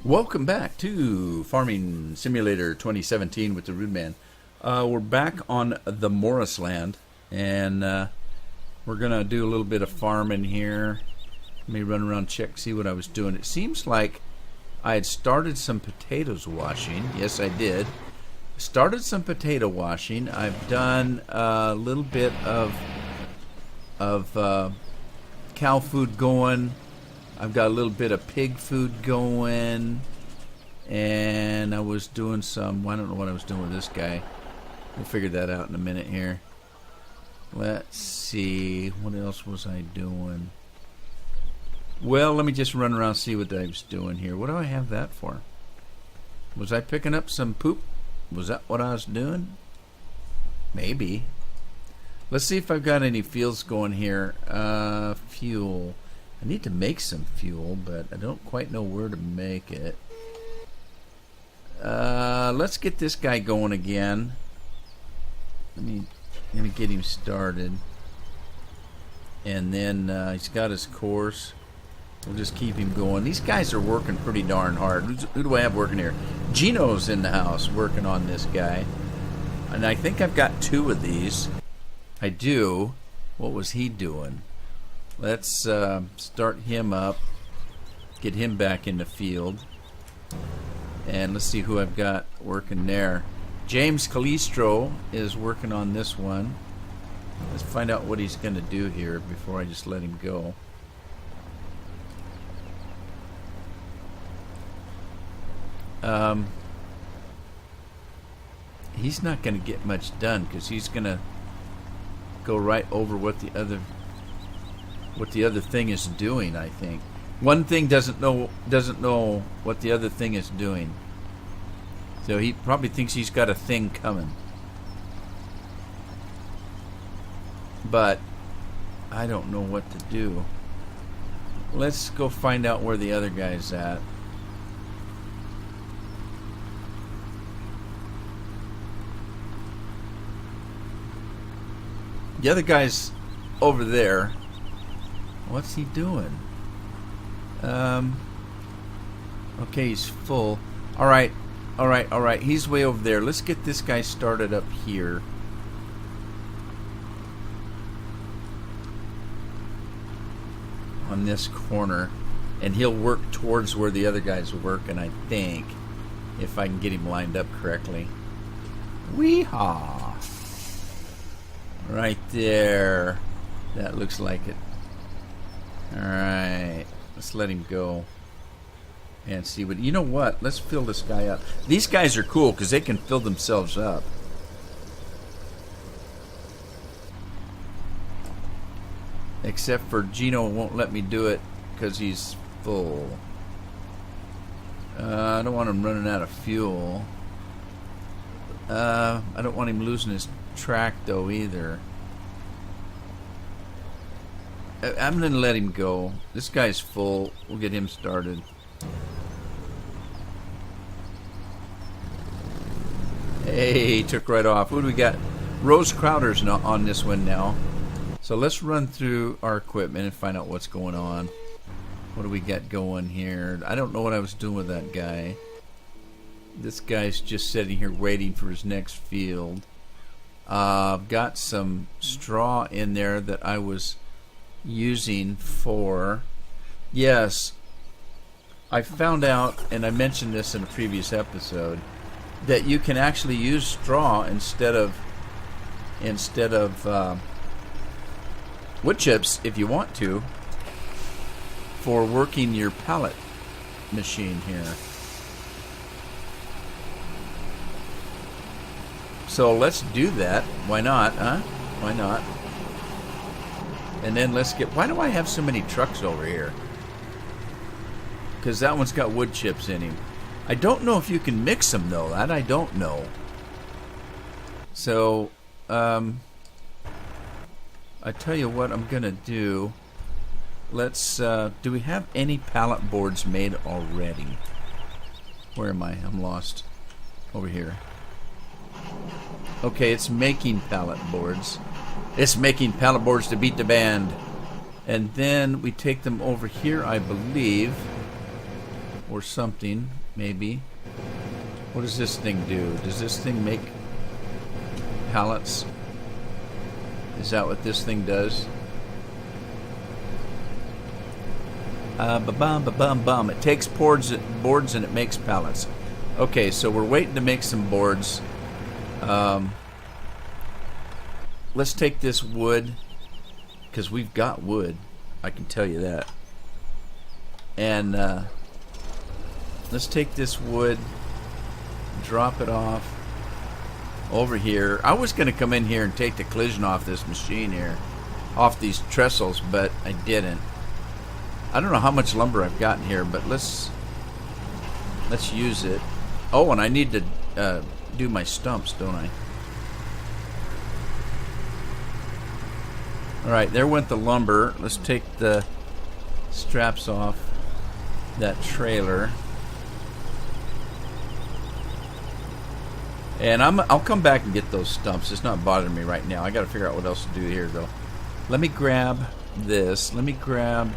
Welcome back to Farming Simulator 2017 with the Rude Man. We're back on the Moris land, and we're going to do a little bit of farming here. Let me run around, check, see what I was doing. It seems like I had started some potatoes washing. Yes, I did. Started some potato washing. I've done a little bit of cow food going. I've got a little bit of pig food going, and I was doing some, I don't know what I was doing with this guy. We'll figure that out in a minute here. Let's see, what else was I doing? Well, let me just run around and see what I was doing here. What do I have that for? Was I picking up some poop? Was that what I was doing? Maybe. Let's see if I've got any fields going here. Fuel. I need to make some fuel, but I don't quite know where to make it. Let's get this guy going again. Let me get him started. And then he's got his course. We'll just keep him going. These guys are working pretty darn hard. Who do I have working here? Gino's in the house working on this guy. And I think I've got two of these. I do. What was he doing? Let's start him up, get him back in the field, and let's see who I've got working there. James Calistro is working on this one. Let's find out what he's going to do here before I just let him go. He's not going to get much done because he's going to go right over what the other thing is doing. I think one thing doesn't know what the other thing is doing, so he probably thinks he's got a thing coming, but I don't know what to do. Let's go find out where the other guy's at. The other guy's over there. What's he doing? Okay, he's full. Alright. He's way over there. Let's get this guy started up here. On this corner. And he'll work towards where the other guy's working, I think. If I can get him lined up correctly. Wee-haw! Right there. That looks like it. Alright, let's let him go and see what, you know what, let's fill this guy up. These guys are cool because they can fill themselves up. Except for Gino won't let me do it because he's full. I don't want him running out of fuel. I don't want him losing his track though either. I'm going to let him go. This guy's full. We'll get him started. Hey, he took right off. Who do we got? Rose Crowder's on this one now. So let's run through our equipment and find out what's going on. What do we got going here? I don't know what I was doing with that guy. This guy's just sitting here waiting for his next field. I've got some straw in there that I was using for, yes, I found out, and I mentioned this in a previous episode, that you can actually use straw instead of wood chips if you want to, for working your pallet machine here. So let's do that. Why not, huh? Why not? And then let's get... Why do I have so many trucks over here? Because that one's got wood chips in him. I don't know if you can mix them, though. That I don't know. So, I tell you what I'm going to do. Let's... do we have any pallet boards made already? Where am I? I'm lost. Over here. Okay, it's making pallet boards. It's making pallet boards to beat the band. And then we take them over here, I believe. or something. maybe. What does this thing do? Does this thing make pallets? Is that what this thing does? Ba-bum. It takes boards and it makes pallets. Okay, so we're waiting to make some boards. Let's take this wood, because we've got wood. I can tell you that. And let's take this wood, drop it off over here. I was going to come in here and take the collision off this machine here, off these trestles, but I didn't. I don't know how much lumber I've got in here, but let's use it. Oh, and I need to do my stumps, don't I? Alright, there went the lumber. Let's take the straps off that trailer. And I'll come back and get those stumps. It's not bothering me right now. I got to figure out what else to do here, though. Let me grab this. Let me grab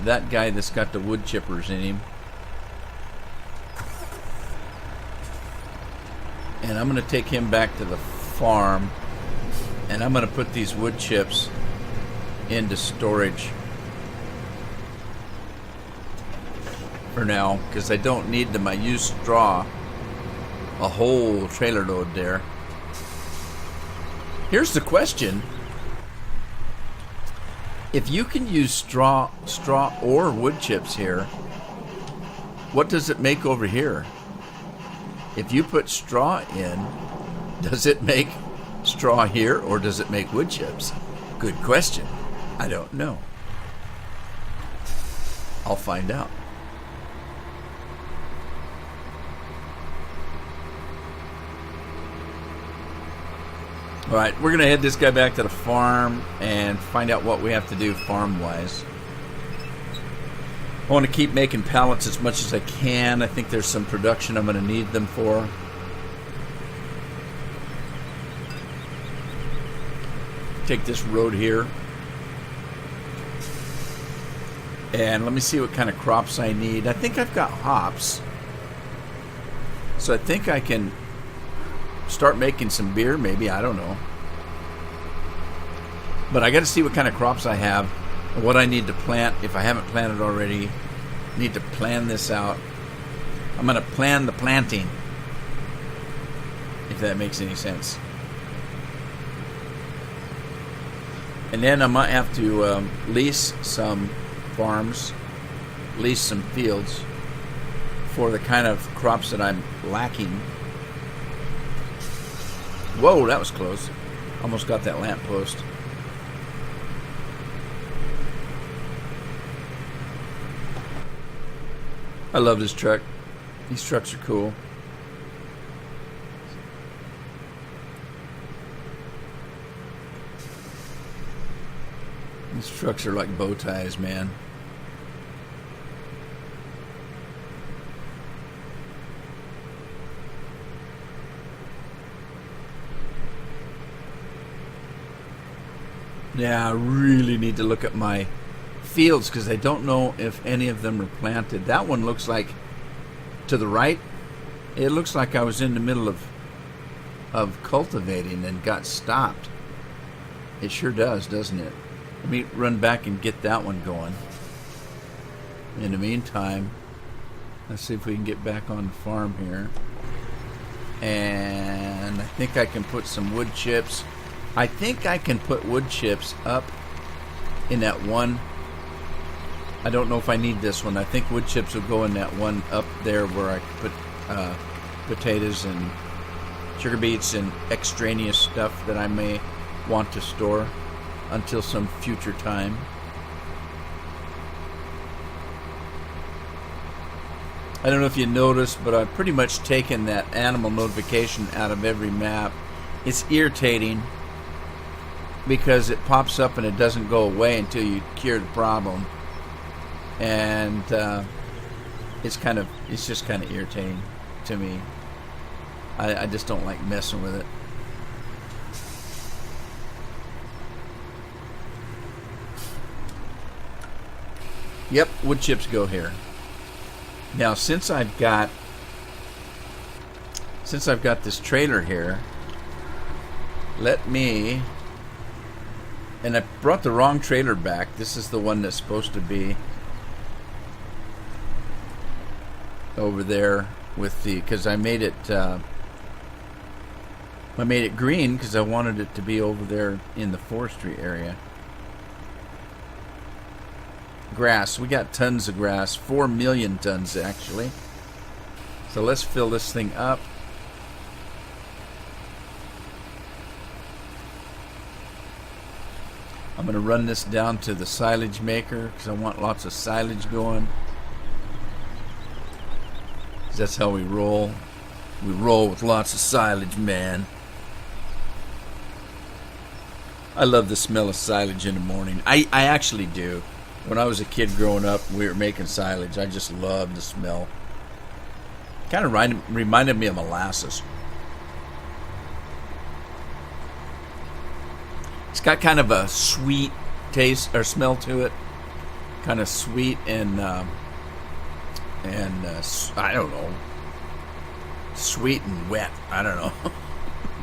that guy that's got the wood chippers in him. And I'm going to take him back to the farm. And I'm going to put these wood chips into storage for now, because I don't need them. I use straw, a whole trailer load there. Here's the question. If you can use straw or wood chips here, what does it make over here? If you put straw in, does it make straw here, or does it make wood chips? Good question. I don't know. I'll find out. Alright, we're going to head this guy back to the farm and find out what we have to do farm-wise. I want to keep making pallets as much as I can. I think there's some production I'm going to need them for. Take this road here. And let me see what kind of crops I need. I think I've got hops. So I think I can start making some beer, maybe. I don't know. But I got to see what kind of crops I have and what I need to plant. If I haven't planted already, I need to plan this out. I'm going to plan the planting, if that makes any sense. And then I might have to lease some farms, lease some fields for the kind of crops that I'm lacking. Whoa, that was close. Almost got that lamppost. I love this truck. These trucks are cool. These trucks are like bow ties, man. Yeah, I really need to look at my fields because I don't know if any of them are planted. That one looks like, to the right, it looks like I was in the middle of cultivating and got stopped. It sure does, doesn't it? Let me run back and get that one going. In the meantime, let's see if we can get back on the farm here. And I think I can put some wood chips. I think I can put wood chips up in that one. I don't know if I need this one. I think wood chips will go in that one up there where I put potatoes and sugar beets and extraneous stuff that I may want to store until some future time. I don't know if you noticed, but I've pretty much taken that animal notification out of every map. It's irritating because it pops up and it doesn't go away until you cure the problem. And it's just kind of irritating to me. I just don't like messing with it. Yep, wood chips go here. Now, since I've got this trailer here, let me, and I brought the wrong trailer back. This is the one that's supposed to be over there with the, because I made it green because I wanted it to be over there in the forestry area. Grass, we got tons of grass, 4 million tons actually. So let's fill this thing up. I'm going to run this down to the silage maker because I want lots of silage going. That's how we roll. We roll with lots of silage, man. I love the smell of silage in the morning. I actually do. When I was a kid growing up, we were making silage. I just loved the smell. Kind of reminded me of molasses. It's got kind of a sweet taste or smell to it. Kind of sweet and I don't know. Sweet and wet. I don't know.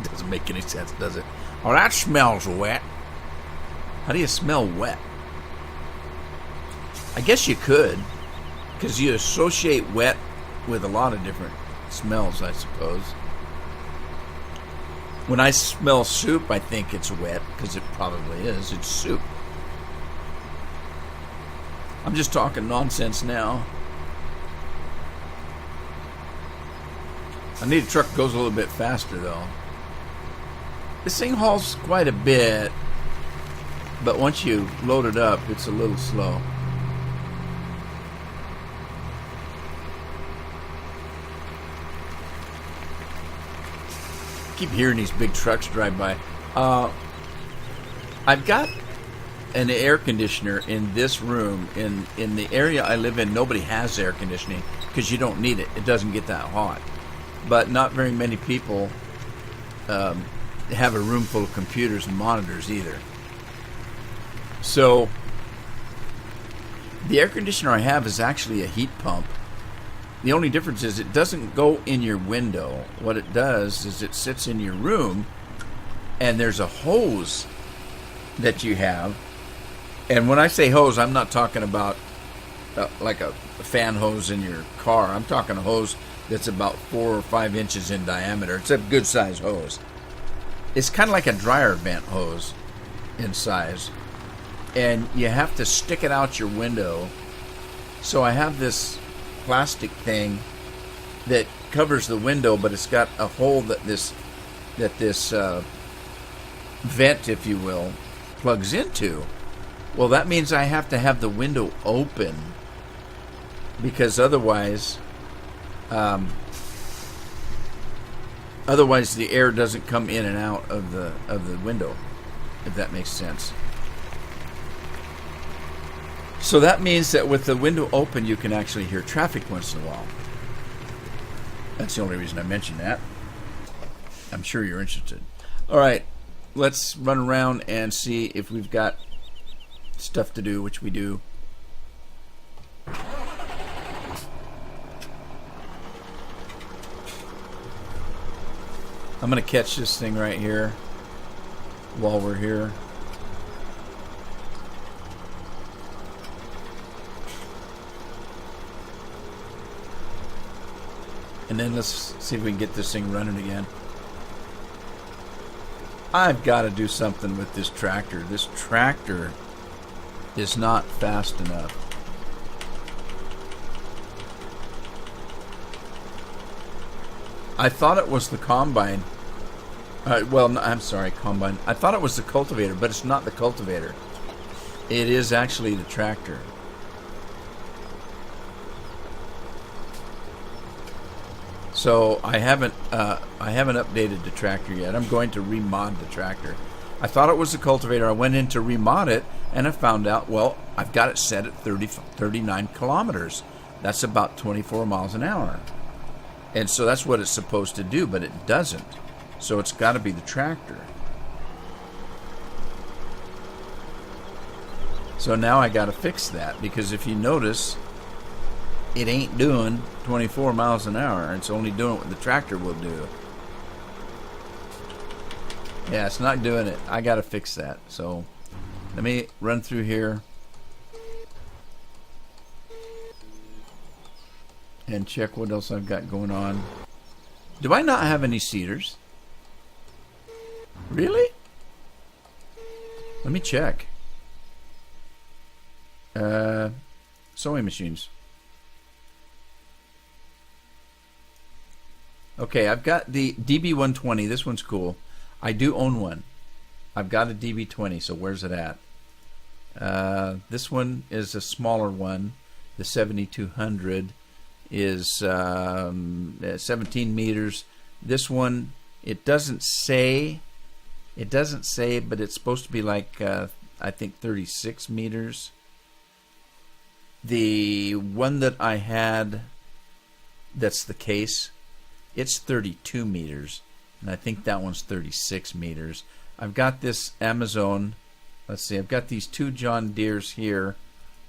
It doesn't make any sense, does it? Oh, that smells wet. How do you smell wet? I guess you could, because you associate wet with a lot of different smells, I suppose. When I smell soup, I think it's wet, because it probably is. It's soup. I'm just talking nonsense now. I need a truck that goes a little bit faster, though. This thing hauls quite a bit, but once you load it up, it's a little slow. Keep hearing these big trucks drive by. I've got an air conditioner in this room. In the area I live in, nobody has air conditioning because you don't need it. It doesn't get that hot. But not very many people have a room full of computers and monitors either. So the air conditioner I have is actually a heat pump. The only difference is it doesn't go in your window. What it does is it sits in your room, and there's a hose that you have. And when I say hose, I'm not talking about like a fan hose in your car. I'm talking a hose that's about 4 or 5 inches in diameter. It's a good size hose. It's kind of like a dryer vent hose in size. And you have to stick it out your window. So I have this plastic thing that covers the window, but it's got a hole that this vent, if you will, plugs into. Well, that means I have to have the window open, because otherwise the air doesn't come in and out of the window, if that makes sense. So that means that with the window open, you can actually hear traffic once in a while. That's the only reason I mentioned that. I'm sure you're interested. All right, let's run around and see if we've got stuff to do, which we do. I'm going to catch this thing right here while we're here. And then let's see if we can get this thing running again. I've got to do something with this tractor. This tractor is not fast enough. I thought it was the combine. Well, no, I'm sorry, combine. I thought it was the cultivator, but it's not the cultivator. It is actually the tractor. So I haven't updated the tractor yet. I'm going to remod the tractor. I thought it was the cultivator. I went in to remod it, and I found out, well, I've got it set at 39 kilometers. That's about 24 miles an hour. And so that's what it's supposed to do, but it doesn't. So it's got to be the tractor. So now I got to fix that, because if you notice, it ain't doing 24 miles an hour. It's only doing what the tractor will do. Yeah, it's not doing it. I gotta fix that. So let me run through here and check what else I've got going on. Do I not have any seeders? Really? Let me check. Sewing machines. Okay, I've got the DB120. This one's cool. I do own one. I've got a DB20, so where's it at? This one is a smaller one. The 7200 is 17 meters. This one, it doesn't say, but it's supposed to be like, I think 36 meters. The one that I had, that's the case, it's 32 meters. And I think that one's 36 meters. I've got this Amazon. Let's see. I've got these two John Deeres here.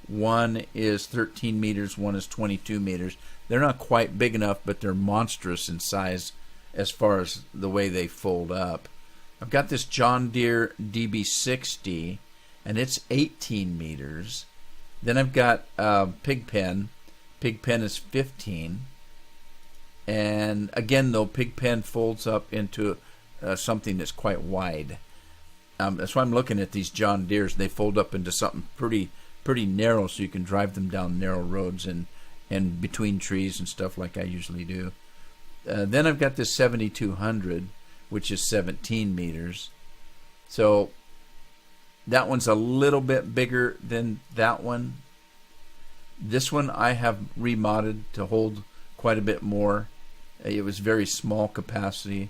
One is 13 meters. One is 22 meters. They're not quite big enough, but they're monstrous in size as far as the way they fold up. I've got this John Deere DB60, and it's 18 meters. Then I've got Pigpen. Pigpen is 15. And again, though, Pigpen folds up into something that's quite wide. That's why I'm looking at these John Deeres. They fold up into something pretty narrow, so you can drive them down narrow roads and between trees and stuff like I usually do. Then I've got this 7200, which is 17 meters. So that one's a little bit bigger than that one. This one I have remodded to hold quite a bit more. It was very small capacity,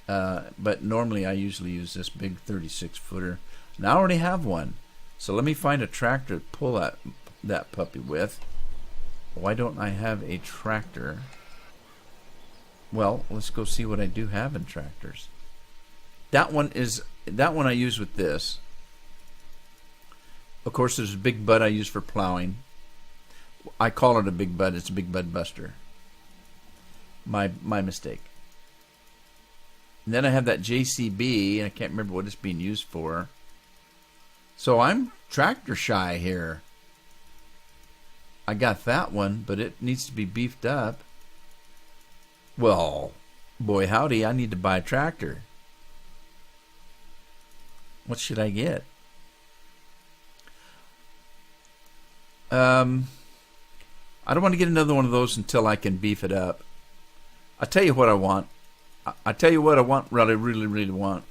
but normally I usually use this big 36-footer. Now I already have one, so let me find a tractor to pull that puppy with. Why don't I have a tractor? Well, let's go see what I do have in tractors. That one I use with this. Of course, there's a big bud I use for plowing. I call it a big bud. It's a big bud buster. My mistake. And then I have that JCB, and I can't remember what it's being used for. So I'm tractor shy here. I got that one, but it needs to be beefed up. Well, boy howdy, I need to buy a tractor. What should I get? I don't want to get another one of those until I can beef it up. I'll tell you what I want. I'll tell you what I want, what I really, really want.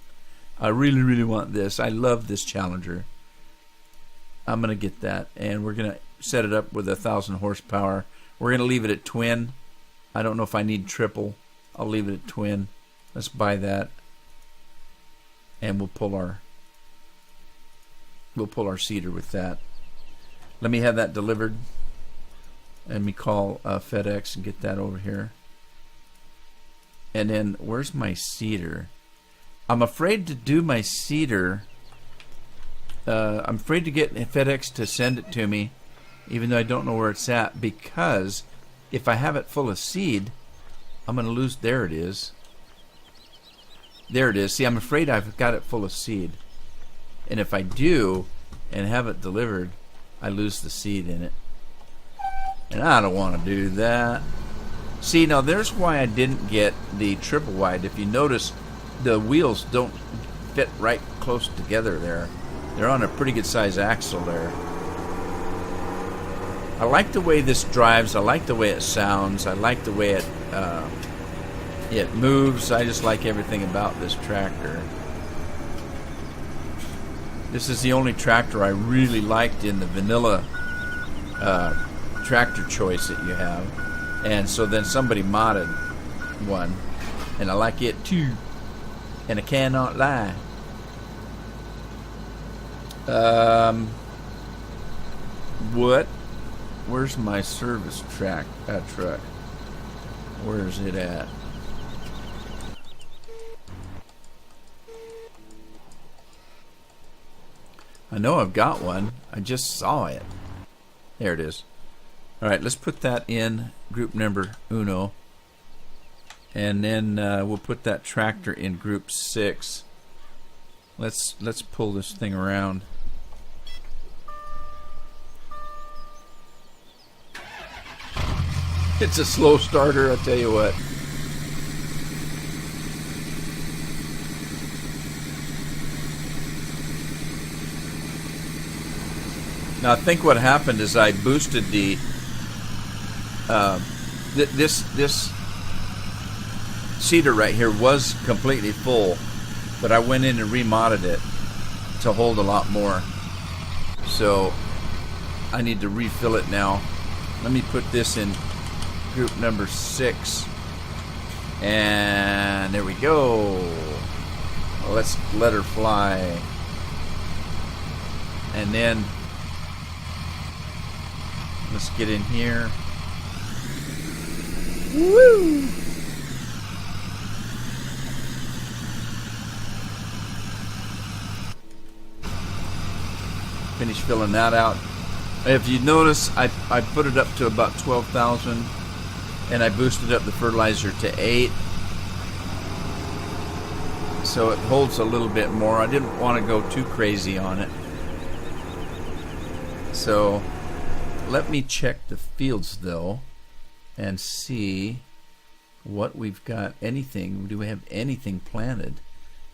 I really, really want this. I love this Challenger. I'm going to get that, and we're going to set it up with 1,000 horsepower. We're going to leave it at twin. I don't know if I need triple. I'll leave it at twin. Let's buy that, and we'll pull our seeder with that. Let me have that delivered. Let me call FedEx and get that over here. And then, where's my seeder? I'm afraid to do my seeder. I'm afraid to get FedEx to send it to me, even though I don't know where it's at, because if I have it full of seed, I'm going to lose. There it is. There it is. See, I'm afraid I've got it full of seed. And if I do and have it delivered, I lose the seed in it. And I don't want to do that. See, now there's why I didn't get the triple wide. If you notice, the wheels don't fit right close together there. They're on a pretty good size axle there. I like the way this drives. I like the way it sounds. I like the way it moves. I just like everything about this tractor. This is the only tractor I really liked in the vanilla tractor choice that you have. And so then somebody modded one, and I like it too, and I cannot lie. What? Where's my service truck? Where's it at? I know I've got one. I just saw it. There it is. All right, let's put that in group number uno. And then we'll put that tractor in group 6. Let's pull this thing around. It's a slow starter, I'll tell you what. Now I think what happened is I boosted the this seeder right here was completely full, but I went in and remodded it to hold a lot more. So I need to refill it now. Let me put this in group number 6. And there we go. Well, let's let her fly. And then let's get in here. Woo! Finish filling that out. If you notice, I put it up to about 12,000, and I boosted up the fertilizer to 8, so it holds a little bit more. I didn't want to go too crazy on it. So let me check the fields though and see what we've got. Anything? Do we have anything planted?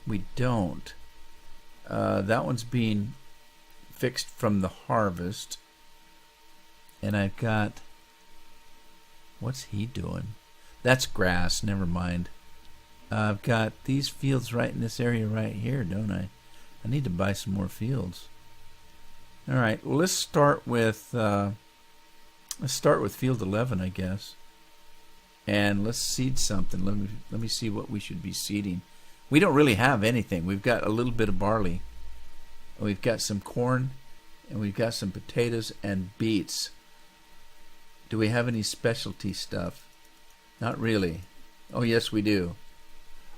We don't. That one's being fixed from the harvest. And I've got, what's he doing? That's grass, never mind. I've got these fields right in this area right here, don't I? I need to buy some more fields. All right, well, let's start with field 11, I guess. And let's seed something. Let me see what we should be seeding. We don't really have anything. We've got a little bit of barley. We've got some corn, and we've got some potatoes and beets. Do we have any specialty stuff? Not really. Oh, yes, we do.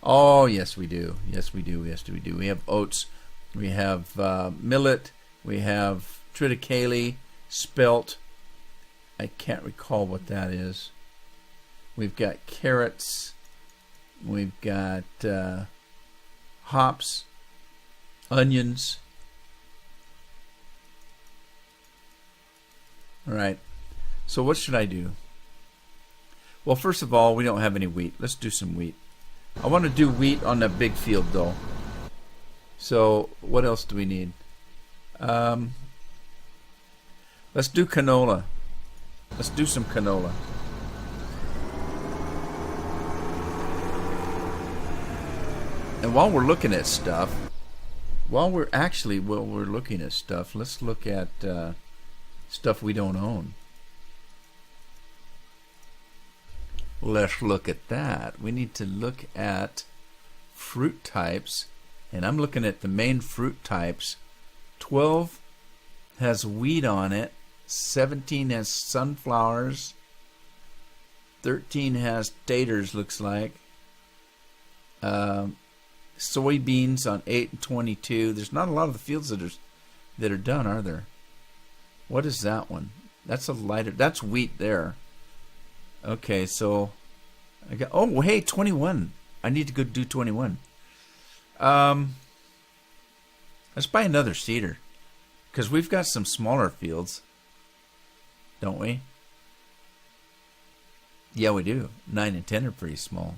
Oh, yes, we do. Yes, we do. Yes, we do. We have oats. We have millet. We have triticale, spelt. I can't recall what that is. We've got carrots. We've got hops, onions. All right. So what should I do? Well, first of all, we don't have any wheat. Let's do some wheat. I want to do wheat on that big field, though. So what else do we need? Let's do canola. Let's do some canola. And while we're looking at stuff, while we're looking at stuff, let's look at stuff we don't own. Let's look at that. We need to look at fruit types, and I'm looking at the main fruit types. 12 has wheat on it, 17 has sunflowers, 13 has taters, looks like. Soybeans on 8 and 22. There's not a lot of the fields that are done, are there? What is that one? That's a lighter. That's wheat there. Okay, so I got. Oh, hey, 21. I need to go do 21. Let's buy another seeder, because we've got some smaller fields, don't we? Yeah, we do. 9 and 10 are pretty small.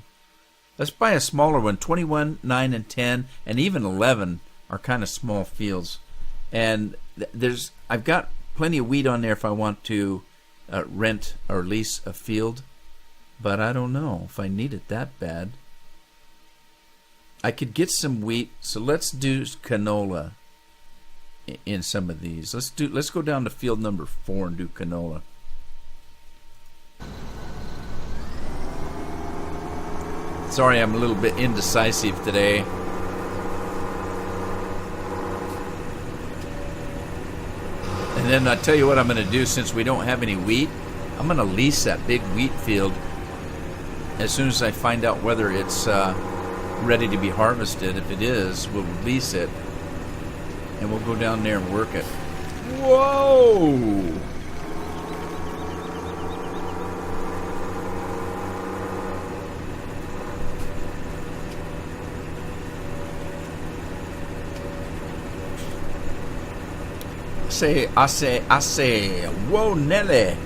Let's buy a smaller one. 21, 9, and 10, and even 11 are kind of small fields. And I've got plenty of wheat on there if I want to rent or lease a field, but I don't know if I need it that bad. I could get some wheat, so let's do canola in some of these. Let's go down to field number 4 and do canola. Sorry, I'm a little bit indecisive today. And then I tell you what I'm going to do, since we don't have any wheat, I'm going to lease that big wheat field as soon as I find out whether it's ready to be harvested. If it is, we'll lease it, and we'll go down there and work it. Whoa! I say, whoa, Nelly.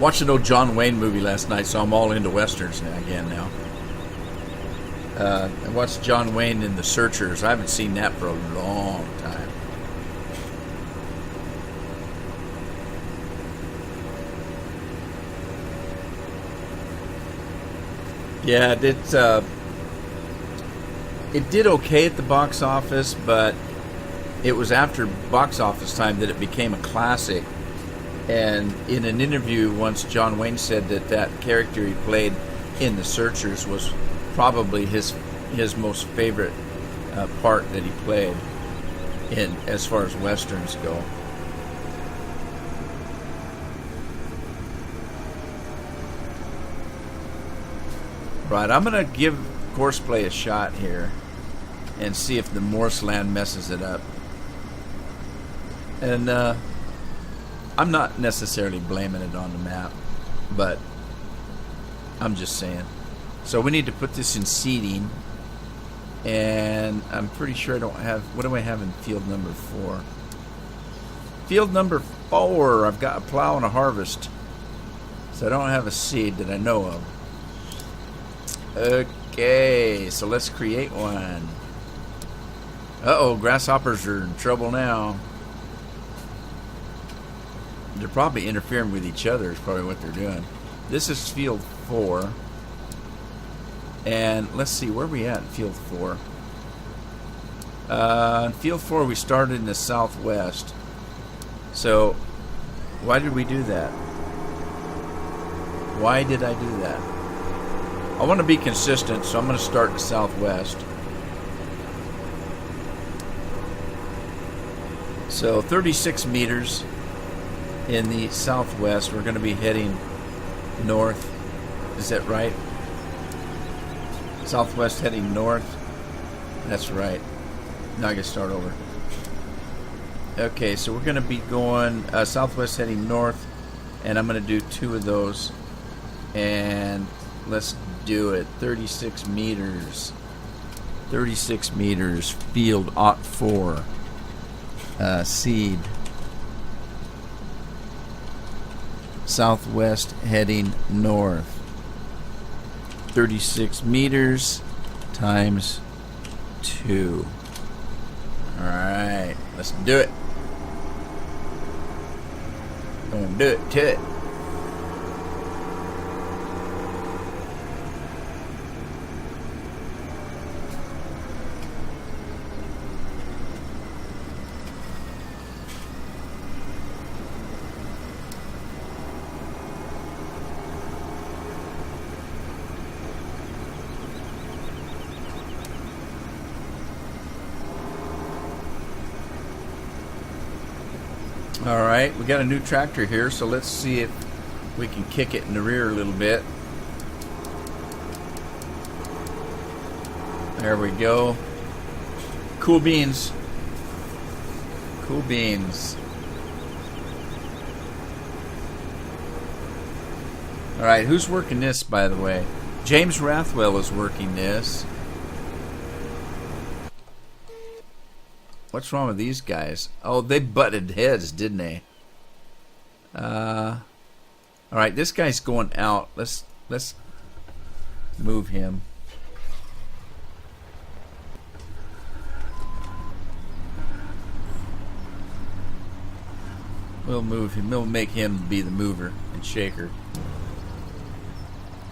Watched an old John Wayne movie last night, so I'm all into westerns now. I watched John Wayne in The Searchers. I haven't seen that for a long time. Yeah, it did okay at the box office, but it was after box office time that it became a classic. And in an interview once, John Wayne said that character he played in The Searchers was probably his most favorite part that he played in as far as westerns go. Right, I'm gonna give Courseplay a shot here and see if the Moris land messes it up. And I'm not necessarily blaming it on the map, but I'm just saying. So we need to put this in seeding, and I'm pretty sure I don't have. What do I have in field number 4? Field number 4, I've got a plow and a harvest, so I don't have a seed that I know of. Okay, so let's create one. Uh-oh, grasshoppers are in trouble now. They're probably interfering with each other is probably what they're doing. This is field 4. And let's see, where are we at in field 4? In field 4 we started in the southwest. So, why did we do that? Why did I do that? I want to be consistent, so I'm going to start in the southwest. So 36 meters in the southwest. We're going to be heading north. Is that right? Southwest heading north. That's right. Now I can start over. Okay, so we're going to be going southwest heading north, and I'm going to do 2 of those. And let's do it. 36 meters. 36 meters. Field Ot 4. Seed. Southwest heading north. 36 meters times 2. Alright, let's do it. Gonna do it to it. Alright, we got a new tractor here, so let's see if we can kick it in the rear a little bit. There we go. Cool beans. Cool beans. Alright, who's working this, by the way? James Rathwell is working this. What's wrong with these guys? Oh, they butted heads, didn't they? All right, this guy's going out. Let's move him. We'll move him. We'll make him be the mover and shaker.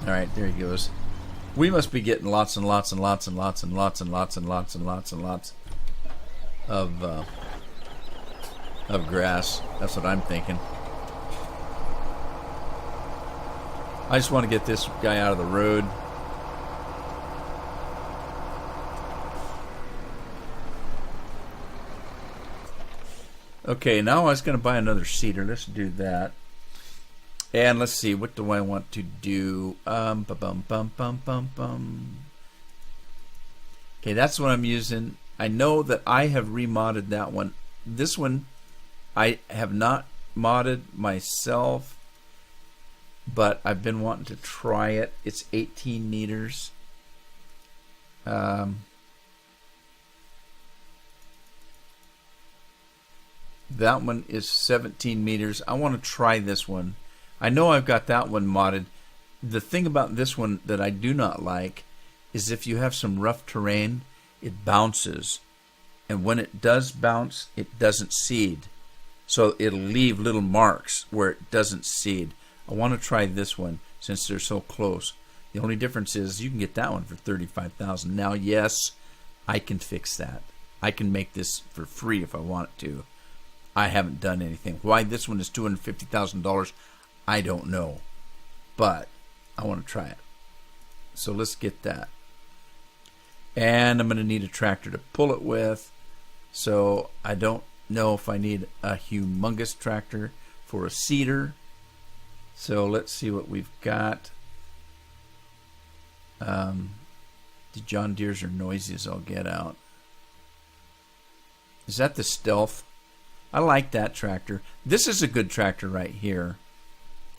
All right, there he goes. We must be getting lots and lots and lots and lots and lots and lots and lots and lots and lots of grass. That's what I'm thinking. I just want to get this guy out of the road. Okay, now I was going to buy another seeder. Let's do that. And let's see, what do I want to do? Okay, that's what I'm using. I know that I have remodded that one. This one I have not modded myself, but I've been wanting to try it. It's 18 meters. That one is 17 meters. I want to try this one. I know I've got that one modded. The thing about this one that I do not like is if you have some rough terrain, it bounces. And when it does bounce, it doesn't seed. So it'll leave little marks where it doesn't seed. I want to try this one since they're so close. The only difference is you can get that one for $35,000. Now, yes, I can fix that. I can make this for free if I want to. I haven't done anything. Why this one is $250,000, I don't know. But I want to try it. So let's get that. And I'm going to need a tractor to pull it with. So I don't know if I need a humongous tractor for a seeder. So let's see what we've got. The John Deeres are noisy as I'll get out. Is that the Stealth? I like that tractor. This is a good tractor right here.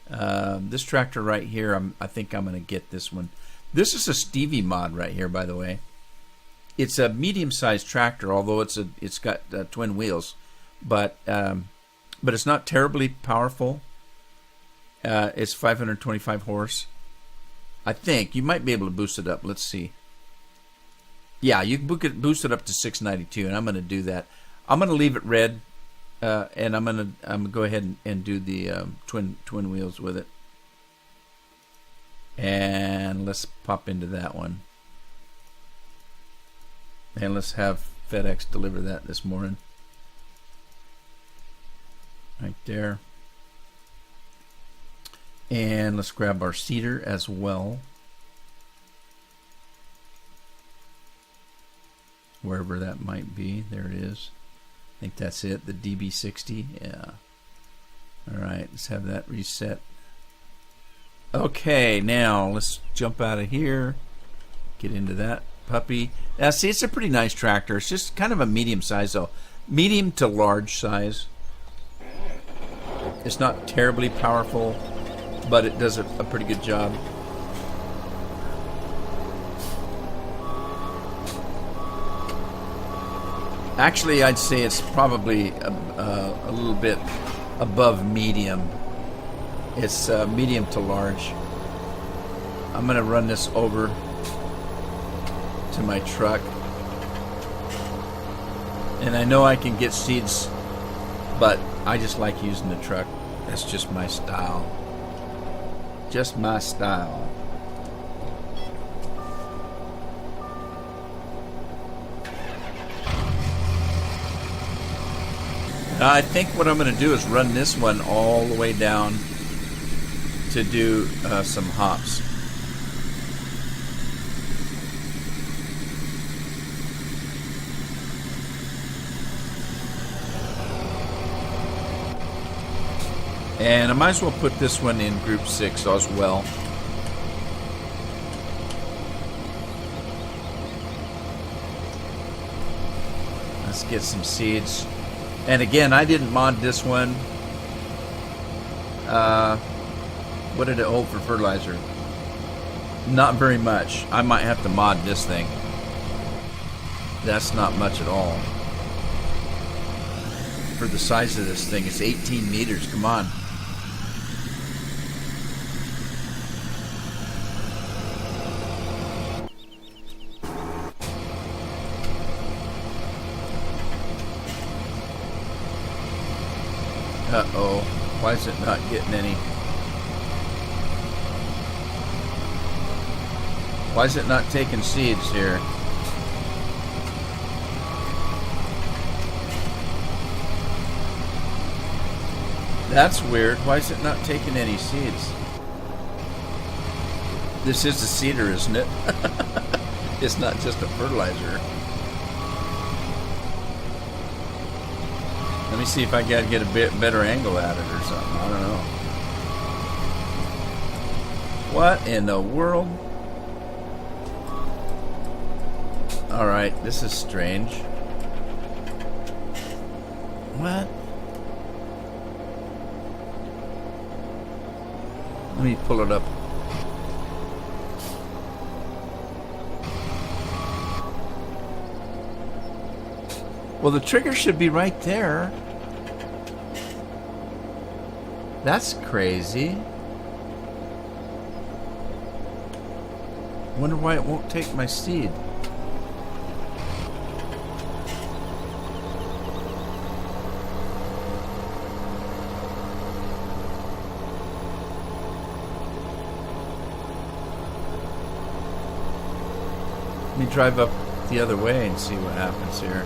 This tractor right here, I think I'm going to get this one. This is a Stevie mod right here, by the way. It's a medium-sized tractor, although it's got twin wheels, but it's not terribly powerful. It's 525 horse. I think you might be able to boost it up. Let's see. Yeah, you can boost it up to 692, and I'm going to do that. I'm going to leave it red, and I'm going to go ahead and do the twin wheels with it. And let's pop into that one. And let's have FedEx deliver that this morning. Right there. And let's grab our seeder as well. Wherever that might be. There it is. I think that's it. The DB60. Yeah. Alright, let's have that reset. Okay, now let's jump out of here. Get into that puppy. See, it's a pretty nice tractor. It's just kind of a medium size, though. Medium to large size. It's not terribly powerful, but it does a pretty good job. Actually, I'd say it's probably a little bit above medium. It's medium to large. I'm going to run this over to my truck. And I know I can get seeds, but I just like using the truck. That's just my style. Just my style. I think what I'm going to do is run this one all the way down to do some hops. And I might as well put this one in group 6 as well. Let's get some seeds. And again, I didn't mod this one. What did it hold for fertilizer? Not very much. I might have to mod this thing. That's not much at all. For the size of this thing, it's 18 meters. Come on. Uh-oh. Why is it not getting any? Why is it not taking seeds here? That's weird. Why is it not taking any seeds? This is a seeder, isn't it? It's not just a fertilizer. Let me see if I can get a bit better angle at it or something. I don't know. What in the world? Alright, this is strange. What? Let me pull it up. Well, the trigger should be right there. That's crazy. Wonder why it won't take my seed. Let me drive up the other way and see what happens here.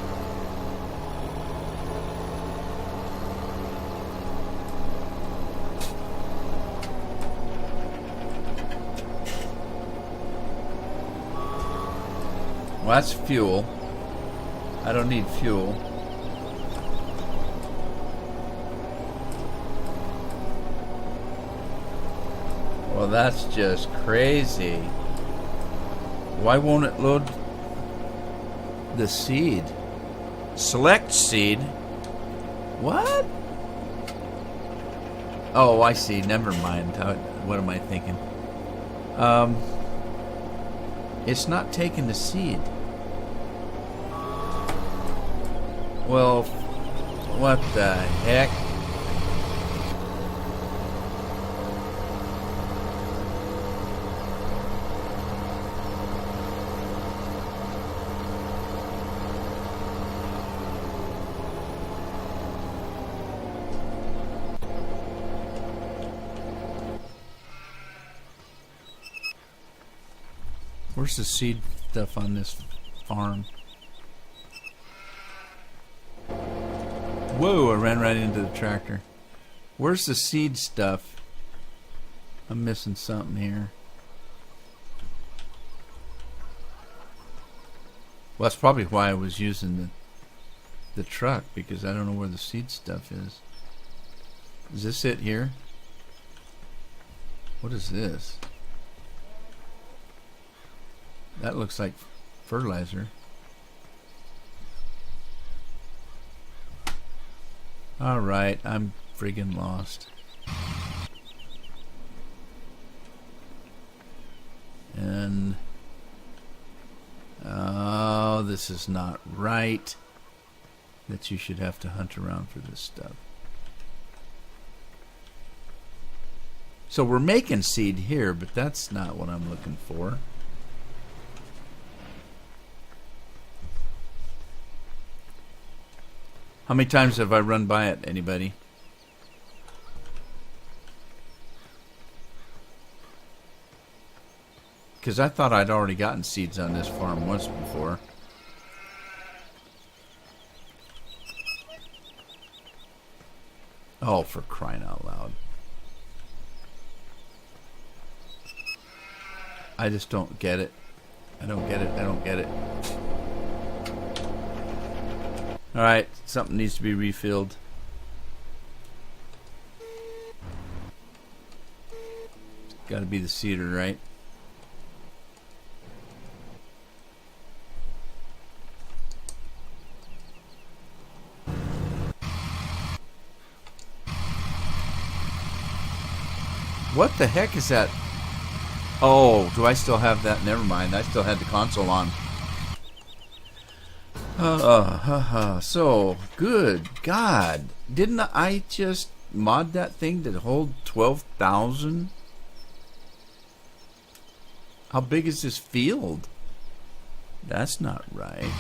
Well, that's fuel. I don't need fuel. Well, that's just crazy. Why won't it load the seed? Select seed? What? Oh, I see. Never mind. What am I thinking? It's not taking the seed. Well, what the heck? Where's the seed stuff on this farm? Whoa, I ran right into the tractor. Where's the seed stuff? I'm missing something here. Well, that's probably why I was using the truck, because I don't know where the seed stuff is. Is this it here? What is this? That looks like fertilizer. Alright, I'm friggin' lost. And... oh, this is not right. That you should have to hunt around for this stuff. So we're making seed here, but that's not what I'm looking for. How many times have I run by it, anybody? Because I thought I'd already gotten seeds on this farm once before. Oh, for crying out loud. I just don't get it. I don't get it. I don't get it. Alright, something needs to be refilled. It's gotta be the cedar, right? What the heck is that? Oh, do I still have that? Never mind. I still had the console on. So, good God. Didn't I just mod that thing to hold 12,000? How big is this field? That's not right.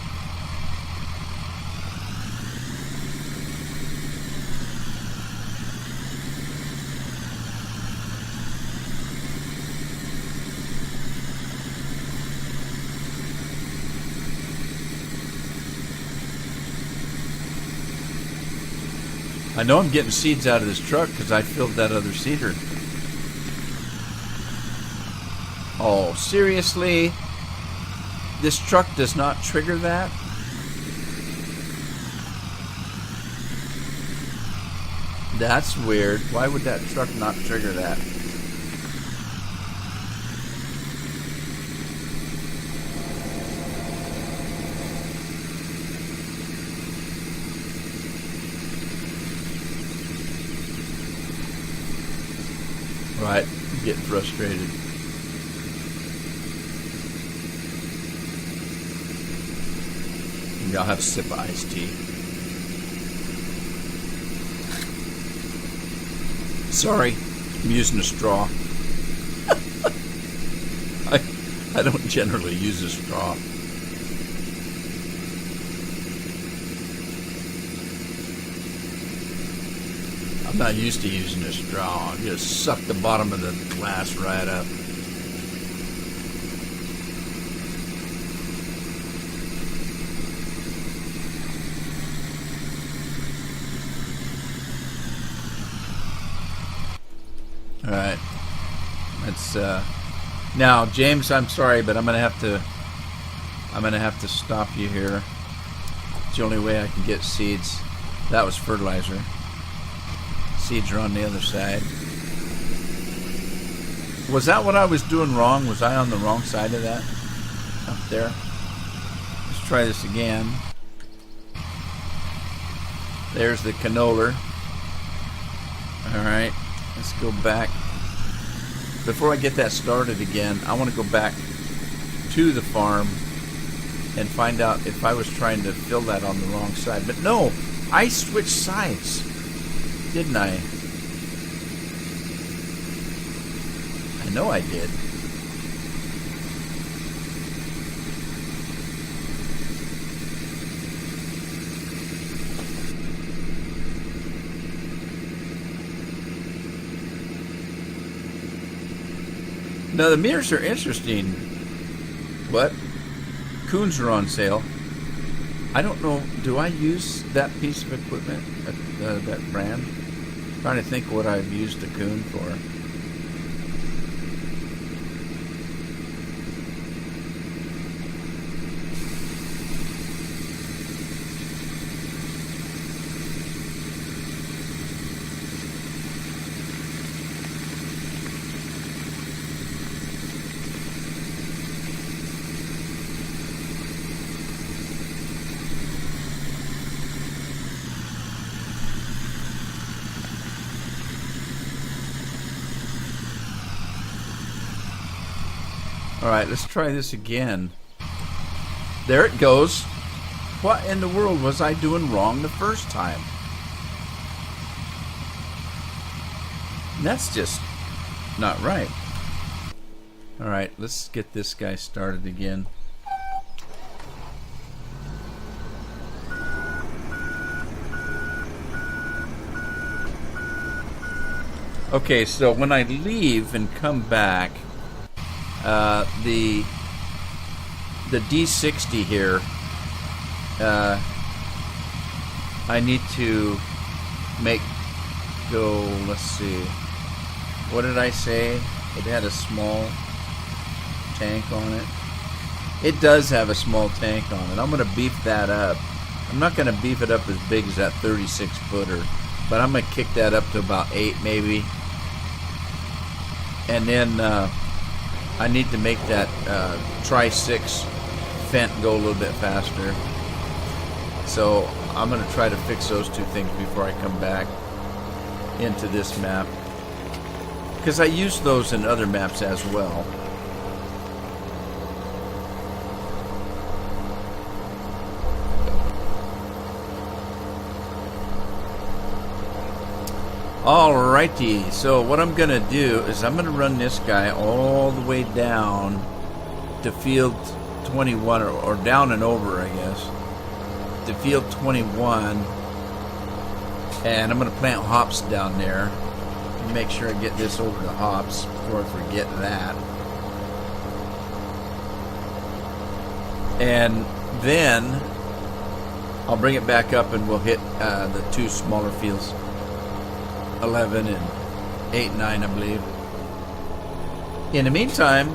I know I'm getting seeds out of this truck because I filled that other seeder. Oh, seriously? This truck does not trigger that? That's weird. Why would that truck not trigger that? Right, get frustrated. Maybe I'll have a sip of iced tea. Sorry, I'm using a straw. I don't generally use a straw. I'm not used to using a straw. I just suck the bottom of the glass right up. All right. That's now, James, I'm sorry, but I'm gonna have to stop you here. It's the only way I can get seeds. That was fertilizer. Seeds are on the other side. Was that what I was doing wrong? Was I on the wrong side of that? Up there? Let's try this again. There's the canola. Alright, let's go back. Before I get that started again, I want to go back to the farm and find out if I was trying to fill that on the wrong side. But no, I switched sides. Didn't I? I know I did. Now the mirrors are interesting. What? Coons are on sale. I don't know. Do I use that piece of equipment, that brand? I'm trying to think what I've used the Coon for. Alright, let's try this again. There it goes. What in the world was I doing wrong the first time? That's just not right. Alright, let's get this guy started again. Okay, so when I leave and come back, the D60 here, I need to make go, let's see, what did I say? It had a small tank on it. It does have a small tank on it. I'm going to beef that up. I'm not going to beef it up as big as that 36 footer, but I'm going to kick that up to about 8 maybe. And then I need to make that Tri-6 fent go a little bit faster. So I'm going to try to fix those two things before I come back into this map, because I use those in other maps as well. Alrighty, so what I'm going to do is I'm going to run this guy all the way down to field 21, or down and over, I guess, to field 21, and I'm going to plant hops down there and make sure I get this over to hops before I forget that. And then I'll bring it back up and we'll hit the two smaller fields, 11 and 8 and 9, I believe. In the meantime,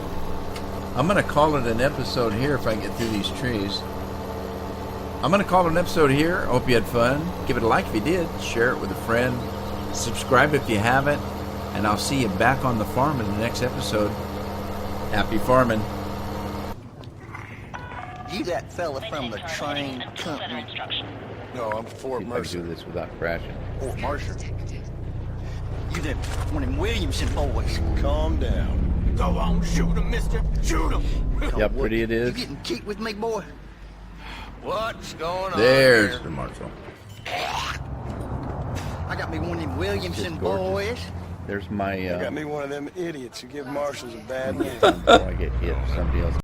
I'm going to call it an episode here if I get through these trees. I'm going to call it an episode here. Hope you had fun. Give it a like if you did. Share it with a friend. Subscribe if you haven't. And I'll see you back on the farm in the next episode. Happy farming. You that fella from the train company? No, I'm Fort Mercer. I do this without crashing. Fort Mercer. You that one of them Williamson boys? Calm down. Go on, shoot him, mister. Shoot him. See how pretty it You is? getting kicked with me, boy? What's going on There's here? the Marshal. I got me one of them Williamson Just gorgeous. boys. There's my. I got me one of them idiots who give marshals a bad name. Before I get hit, somebody else.